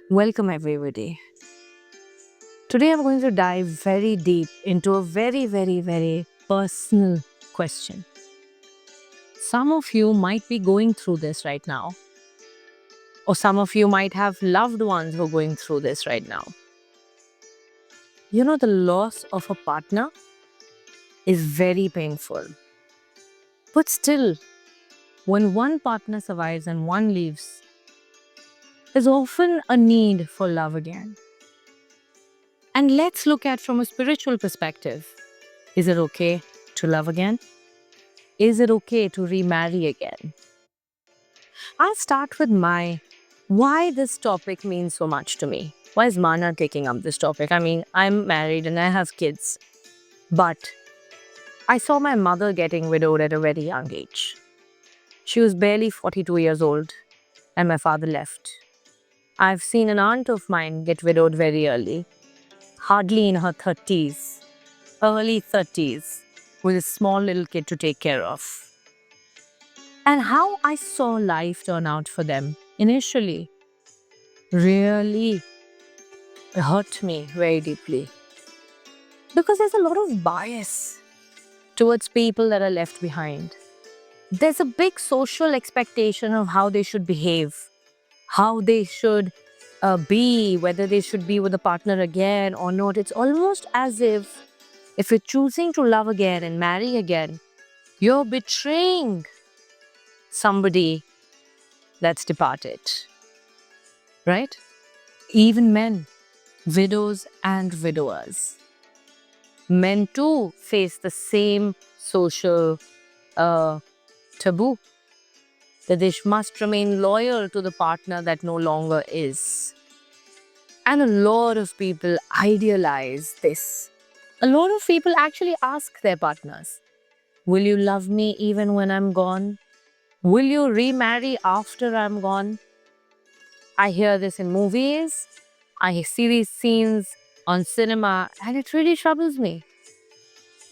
Welcome, everybody. Today, I'm going to dive very deep into a very personal question. Some of you might be going through this right now, or some of you might have loved ones who are going through this right now. The loss of a partner is very painful. But still, when one partner survives and one leaves, there's often a need for love again. And let's look at from a spiritual perspective. Is it okay to love again? Is it okay to remarry again? I'll start with why this topic means so much to me. Why is Mana taking up this topic? I mean, I'm married and I have kids, but I saw my mother getting widowed at a very young age. She was barely 42 years old and my father left. I've seen an aunt of mine get widowed very early, hardly in her 30s, early 30s, with a small little kid to take care of. And how I saw life turn out for them initially really hurt me very deeply. Because there's a lot of bias towards people that are left behind. There's a big social expectation of how they should behave, how they should be, whether they should be with a partner again or not. It's almost as if you're choosing to love again and marry again, you're betraying somebody that's departed, right? Even men, widows and widowers. Men too face the same social taboo that they must remain loyal to the partner that no longer is. And a lot of people idealize this. A lot of people actually ask their partners, will you love me even when I'm gone? Will you remarry after I'm gone? I hear this in movies. I see these scenes on cinema and it really troubles me.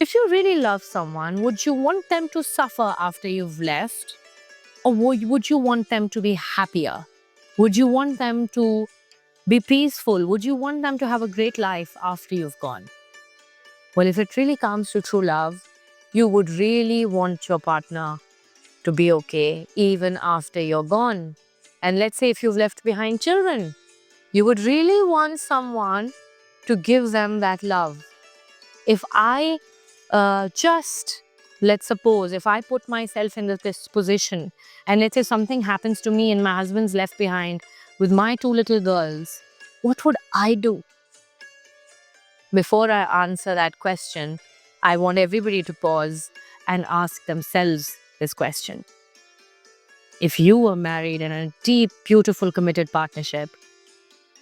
If you really love someone, would you want them to suffer after you've left? Or would you want them to be happier? Would you want them to be peaceful? Would you want them to have a great life after you've gone? Well, if it really comes to true love, you would really want your partner to be okay even after you're gone. And let's say if you've left behind children, you would really want someone to give them that love. If I let's suppose, if I put myself in this position and let's say something happens to me and my husband's left behind with my two little girls, what would I do? Before I answer that question, I want everybody to pause and ask themselves this question. If you were married in a deep, beautiful, committed partnership,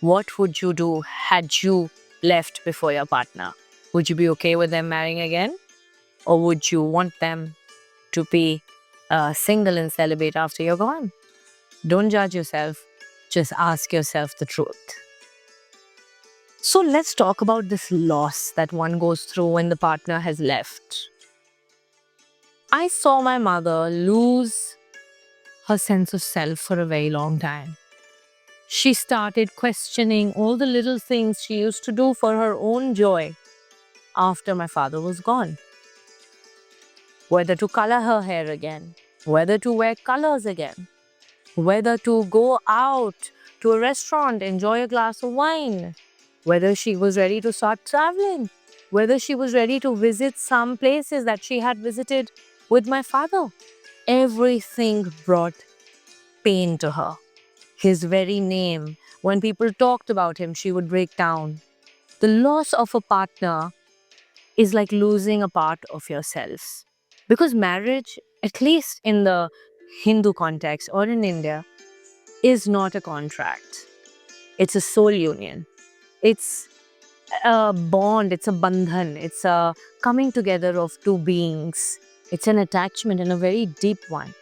what would you do had you left before your partner? Would you be okay with them marrying again? Or would you want them to be single and celibate after you're gone? Don't judge yourself. Just ask yourself the truth. So let's talk about this loss that one goes through when the partner has left. I saw my mother lose her sense of self for a very long time. She started questioning all the little things she used to do for her own joy after my father was gone. Whether to color her hair again, whether to wear colors again, whether to go out to a restaurant, enjoy a glass of wine, whether she was ready to start traveling, whether she was ready to visit some places that she had visited with my father. Everything brought pain to her. His very name, when people talked about him, she would break down. The loss of a partner is like losing a part of yourself. Because marriage, at least in the Hindu context or in India, is not a contract. It's a soul union. It's a bond, it's a bandhan, it's a coming together of two beings. It's an attachment and a very deep one.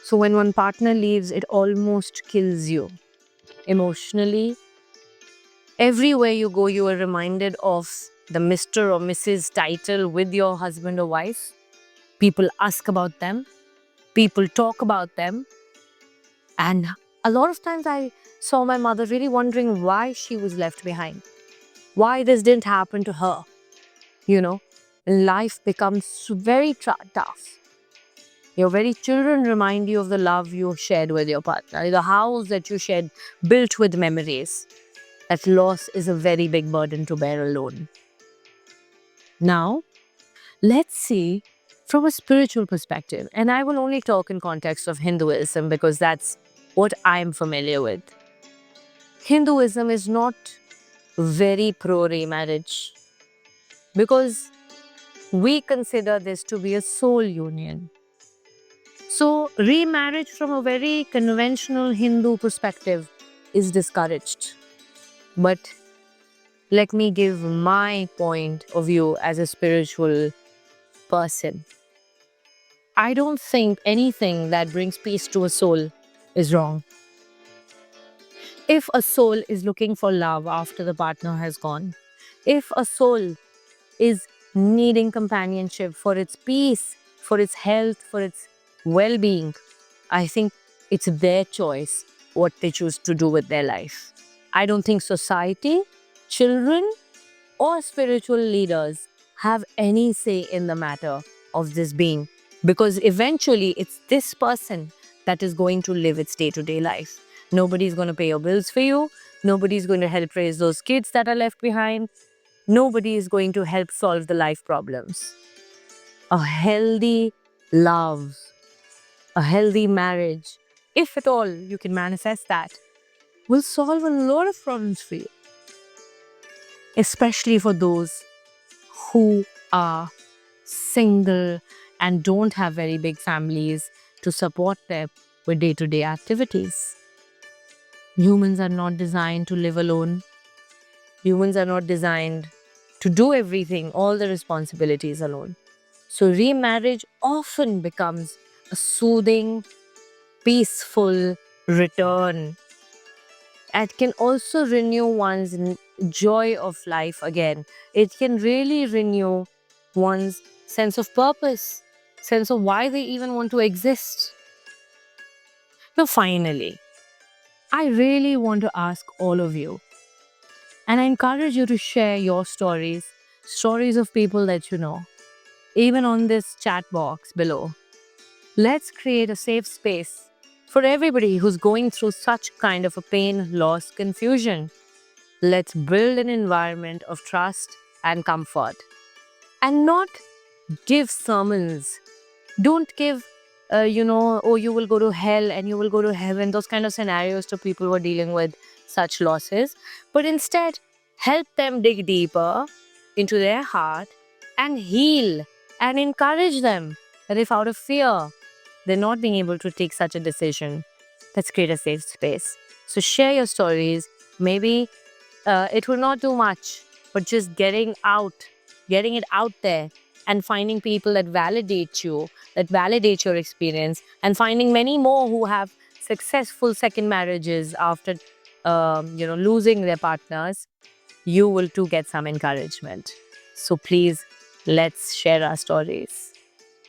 So when one partner leaves, it almost kills you emotionally. Everywhere you go, you are reminded of the Mr. or Mrs. title with your husband or wife. People ask about them. People talk about them. And A lot of times I saw my mother really wondering why she was left behind, why this didn't happen to her. You know, life becomes very tough. Your very children remind you of the love you shared with your partner, the house that you shared, built with memories. That loss is a very big burden to bear alone. Now, let's see from a spiritual perspective, and I will only talk in context of Hinduism because that's what I'm familiar with. Hinduism is not very pro remarriage because we consider this to be a soul union. So, remarriage from a very conventional Hindu perspective is discouraged. But let me give my point of view as a spiritual person. I don't think anything that brings peace to a soul is wrong. If a soul is looking for love after the partner has gone, if a soul is needing companionship for its peace, for its health, for its well being, I think it's their choice what they choose to do with their life. I don't think society, children, or spiritual leaders have any say in the matter of this being, because eventually it's this person that is going to live its day-to-day life. Nobody's going to pay your bills for you. Nobody's going to help raise those kids that are left behind. Nobody is going to help solve the life problems. A healthy love, a healthy marriage, if at all you can manifest that, will solve a lot of problems for you, especially for those who are single and don't have very big families to support them with day-to-day activities. Humans are not designed to live alone. Humans are not designed to do everything, all the responsibilities alone. So remarriage often becomes a soothing, peaceful return. It can also renew one's joy of life again. It can really renew one's sense of purpose, sense of why they even want to exist. Now, finally, I really want to ask all of you, and I encourage you to share your stories, stories of people that you know, even on this chat box below. Let's create a safe space for everybody who's going through such kind of a pain, loss, confusion. Let's build an environment of trust and comfort and not give sermons. Don't give, oh, you will go to hell and you will go to heaven, those kind of scenarios to people who are dealing with such losses. But instead, help them dig deeper into their heart and heal and encourage them that if out of fear they're not being able to take such a decision, let's create a safe space. So share your stories. Maybe it will not do much, but just getting it out there and finding people that validate you, that validate your experience, and finding many more who have successful second marriages after, losing their partners, you will too get some encouragement. So please, let's share our stories.